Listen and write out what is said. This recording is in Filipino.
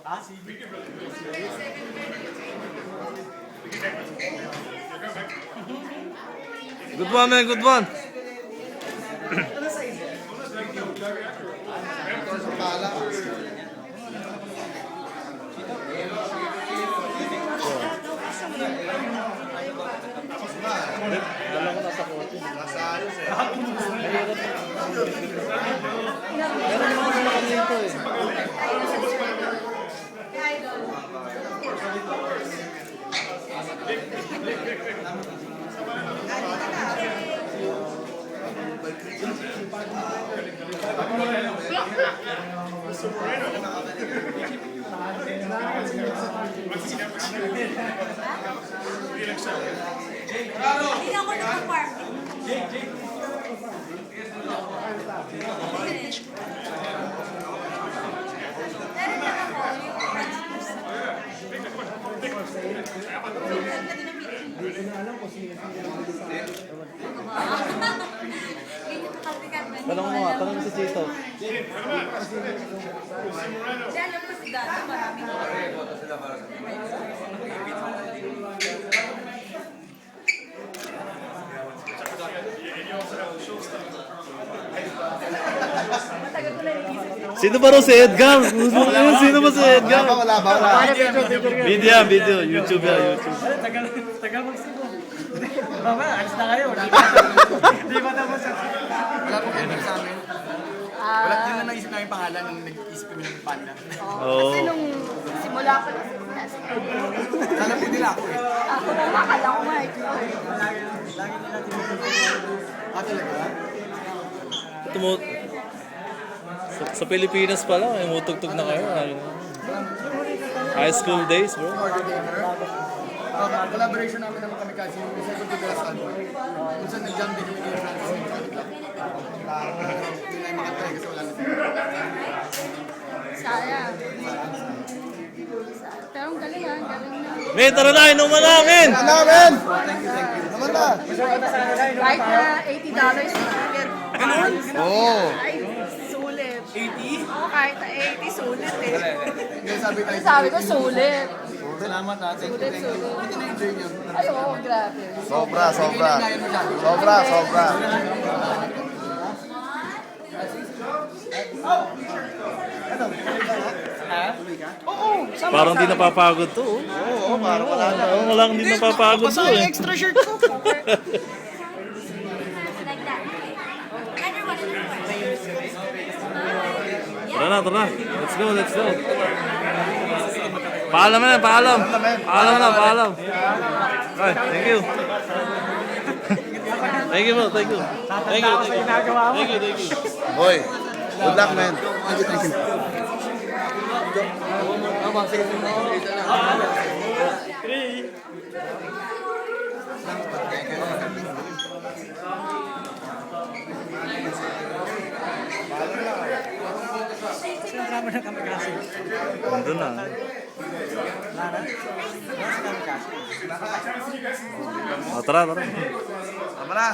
Good one, man. Good one. Hindi ako nag-park. Tanong mo nga. Tanong mo si Chito. Kasi alam ko si Dada, maraming matagal ko na iisip. Sino ba rin si Edgar? Sino ba si Edgar? Wala ba? Video yan, video. YouTube yan, YouTube. Tagal magsigo. Mamaya, alis na kayo. Hindi ba tapos sa... Wala pong ending sa amin. Wala din na naisip namin pangalan nung nag-isip kami ng panda. Oo. Kasi nung simula ko na Sana po nila ako eh. ako na makala ko nga ito. Talaga? Ito mo... Sa Pilipinas pa lang, ay mutugtog na kayo. High school days, bro. Collaboration namin naman kami kasi yung isa ko sa album. Kung saan nag-jam din kami ni Francis yung Johnny Club. Hindi na yung makatry kasi wala na sila. Sayang. Pero ang galing ang galing na. Men, tara na, inuman namin! Naman! Thank you. Naman na! Kahit na $80 sticker. Ganun? Oo. Ay, sulit. 80? Oo, kahit na 80, sulit eh. Ngayon Sabi ko, sulit. Salamat ha. Thank you. Hindi na-enjoy niyo. Ay, oo, grabe. Sobra. Sobra. Parang di napapagod to. Oo, parang wala na. Oo, walang di napapagod to eh. Extra shirt ko. Tara na. Let's go. Paalam na, paalam. Paalam. Okay, thank you. Thank you, bro. Thank you. Hoy, good luck, man. Thank you. Drama na kami kasi. Nandun na. O, tara. Tama na.